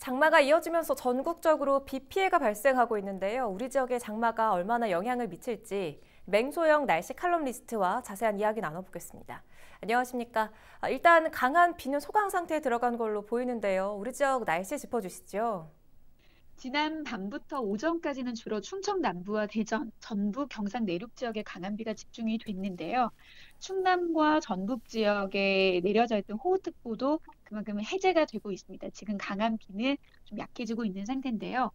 장마가 이어지면서 전국적으로 비 피해가 발생하고 있는데요. 우리 지역의 장마가 얼마나 영향을 미칠지 맹소영 날씨 칼럼니스트와 자세한 이야기 나눠보겠습니다. 안녕하십니까? 일단 강한 비는 소강 상태에 들어간 걸로 보이는데요. 우리 지역 날씨 짚어주시죠. 지난 밤부터 오전까지는 주로 충청 남부와 대전, 전북, 경상 내륙 지역에 강한 비가 집중이 됐는데요. 충남과 전북 지역에 내려져 있던 호우특보도 그만큼 해제가 되고 있습니다. 지금 강한 비는 좀 약해지고 있는 상태인데요.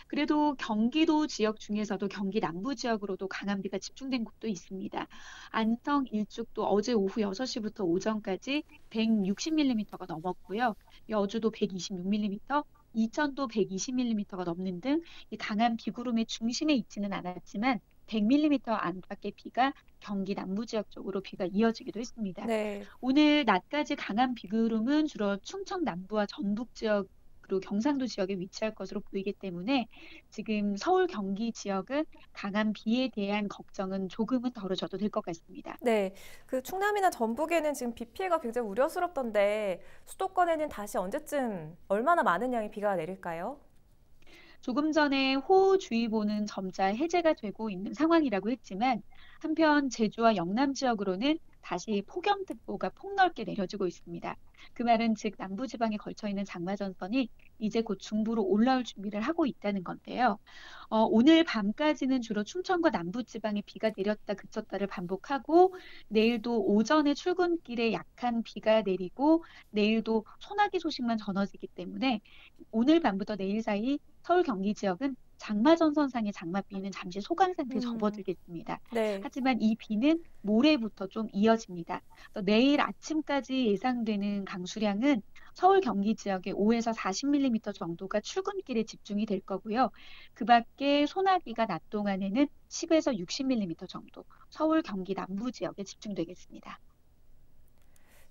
그래도 경기도 지역 중에서도 경기 남부 지역으로도 강한 비가 집중된 곳도 있습니다. 안성, 일죽도 어제 오후 6시부터 오전까지 160mm가 넘었고요. 여주도 126mm, 이천도 120mm가 넘는 등 이 강한 비구름의 중심에 있지는 않았지만 100mm 안팎의 비가 경기 남부 지역 쪽으로 비가 이어지기도 했습니다. 네. 오늘 낮까지 강한 비구름은 주로 충청 남부와 전북 지역 그리고 경상도 지역에 위치할 것으로 보이기 때문에 지금 서울 경기 지역은 강한 비에 대한 걱정은 조금은 덜어져도 될 것 같습니다. 네, 그 충남이나 전북에는 지금 비 피해가 굉장히 우려스럽던데 수도권에는 다시 언제쯤 얼마나 많은 양의 비가 내릴까요? 조금 전에 호우주의보는 점차 해제가 되고 있는 상황이라고 했지만 한편 제주와 영남 지역으로는 다시 폭염특보가 폭넓게 내려지고 있습니다. 그 말은 즉 남부지방에 걸쳐 있는 장마전선이 이제 곧 중부로 올라올 준비를 하고 있다는 건데요. 오늘 밤까지는 주로 충청과 남부지방에 비가 내렸다 그쳤다를 반복하고 내일도 오전에 출근길에 약한 비가 내리고 내일도 소나기 소식만 전해지기 때문에 오늘 밤부터 내일 사이 서울 경기 지역은 장마 전선상의 장맛비는 잠시 소강 상태에 접어들겠습니다. 네. 하지만 이 비는 모레부터 좀 이어집니다. 또 내일 아침까지 예상되는 강수량은 서울 경기 지역에 5에서 40mm 정도가 출근길에 집중이 될 거고요. 그 밖에 소나기가 낮 동안에는 10에서 60mm 정도 서울 경기 남부 지역에 집중되겠습니다.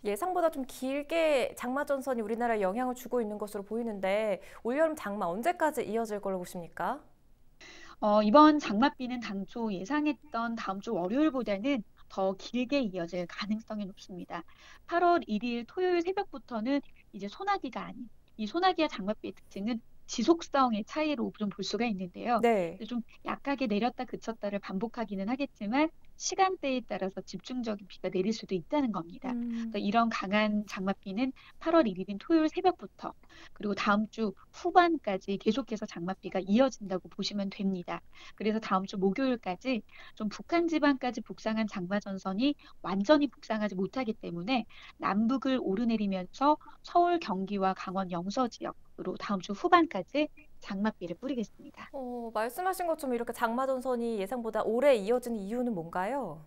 예상보다 좀 길게 장마 전선이 우리나라에 영향을 주고 있는 것으로 보이는데 올여름 장마 언제까지 이어질 걸로 보십니까? 이번 장맛비는 당초 예상했던 다음 주 월요일보다는 더 길게 이어질 가능성이 높습니다. 8월 1일 토요일 새벽부터는 이제 소나기가 아닌 이 소나기와 장맛비의 특징은 지속성의 차이로 좀 볼 수가 있는데요. 네. 좀 약하게 내렸다 그쳤다를 반복하기는 하겠지만 시간대에 따라서 집중적인 비가 내릴 수도 있다는 겁니다. 그래서 이런 강한 장맛비는 8월 1일인 토요일 새벽부터 그리고 다음 주 후반까지 계속해서 장맛비가 이어진다고 보시면 됩니다. 그래서 다음 주 목요일까지 좀 북한 지방까지 북상한 장마 전선이 완전히 북상하지 못하기 때문에 남북을 오르내리면서 서울, 경기와 강원 영서 지역으로 다음 주 후반까지 장맛비를 뿌리겠습니다. 말씀하신 것처럼 이렇게 장마 전선이 예상보다 오래 이어지는 이유는 뭔가요?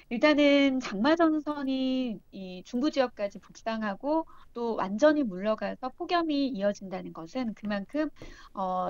일단은 장마 전선이 이 중부 지역까지 북상하고 또 완전히 물러가서 폭염이 이어진다는 것은 그만큼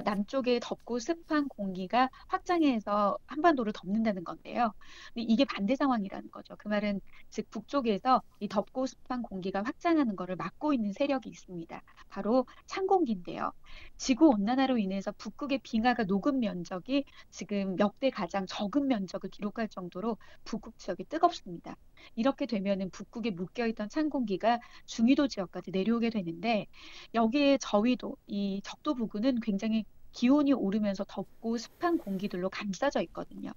남쪽의 덥고 습한 공기가 확장해서 한반도를 덮는다는 건데요. 근데 이게 반대 상황이라는 거죠. 그 말은 즉 북쪽에서 이 덥고 습한 공기가 확장하는 것을 막고 있는 세력이 있습니다. 바로 찬 공기인데요. 지구 온난화로 인해서 북극의 빙하가 녹은 면적이 지금 역대 가장 적은 면적을 기록할 정도로 북극 지역이 뜨겁습니다. 이렇게 되면은 북극에 묶여있던 찬 공기가 중위도 지역까지 내려오게 되는데 여기에 저위도, 이 적도 부근은 굉장히 기온이 오르면서 덥고 습한 공기들로 감싸져 있거든요.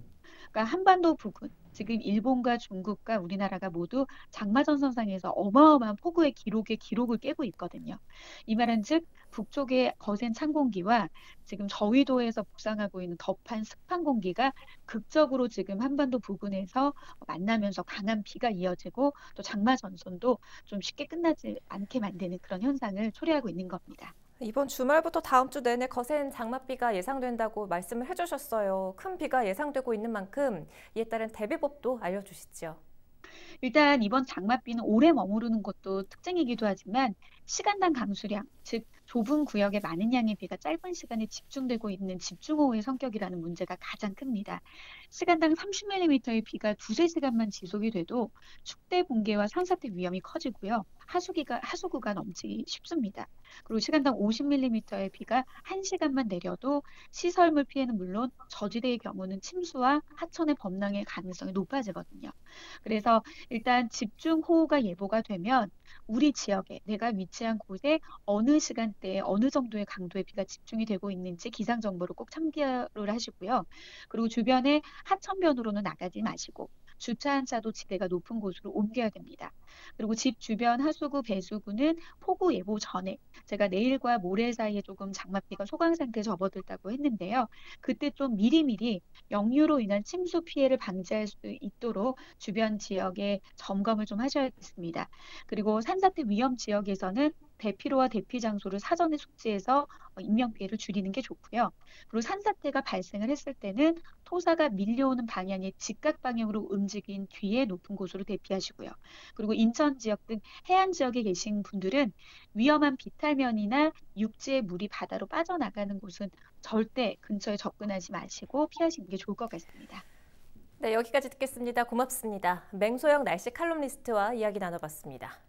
그러니까 한반도 부근, 지금 일본과 중국과 우리나라가 모두 장마전선상에서 어마어마한 폭우의 기록을 깨고 있거든요. 이 말은 즉 북쪽의 거센 찬 공기와 지금 저위도에서 북상하고 있는 덥한 습한 공기가 극적으로 지금 한반도 부근에서 만나면서 강한 비가 이어지고 또 장마 전선도 좀 쉽게 끝나지 않게 만드는 그런 현상을 초래하고 있는 겁니다. 이번 주말부터 다음 주 내내 거센 장맛비가 예상된다고 말씀을 해주셨어요. 큰 비가 예상되고 있는 만큼 이에 따른 대비법도 알려주시죠. 일단 이번 장맛비는 오래 머무르는 것도 특징이기도 하지만 시간당 강수량, 즉 좁은 구역에 많은 양의 비가 짧은 시간에 집중되고 있는 집중호우의 성격이라는 문제가 가장 큽니다. 시간당 30mm의 비가 두세 시간만 지속이 돼도 축대 붕괴와 산사태 위험이 커지고요. 하수구가 넘치기 쉽습니다. 그리고 시간당 50mm의 비가 1시간만 내려도 시설물 피해는 물론 저지대의 경우는 침수와 하천의 범람의 가능성이 높아지거든요. 그래서 일단 집중호우가 예보가 되면 우리 지역에 내가 위치한 곳에 어느 시간대에 어느 정도의 강도의 비가 집중이 되고 있는지 기상 정보를 꼭 참고를 하시고요. 그리고 주변에 하천변으로는 나가지 마시고 주차한 차도 지대가 높은 곳으로 옮겨야 됩니다. 그리고 집 주변 하수구, 배수구는 폭우 예보 전에 제가 내일과 모레 사이에 조금 장맛비가 소강 상태에 접어들다고 했는데요. 그때 좀 미리미리 역류로 인한 침수 피해를 방지할 수 있도록 주변 지역에 점검을 좀 하셔야겠습니다. 그리고 산사태 위험 지역에서는 대피로와 대피 장소를 사전에 숙지해서 인명 피해를 줄이는 게 좋고요. 그리고 산사태가 발생을 했을 때는 토사가 밀려오는 방향의 직각 방향으로 움직인 뒤에 높은 곳으로 대피하시고요. 그리고 인천 지역 등 해안 지역에 계신 분들은 위험한 비탈면이나 육지의 물이 바다로 빠져나가는 곳은 절대 근처에 접근하지 마시고 피하시는 게 좋을 것 같습니다. 네, 여기까지 듣겠습니다. 고맙습니다. 맹소영 날씨 칼럼니스트와 이야기 나눠봤습니다.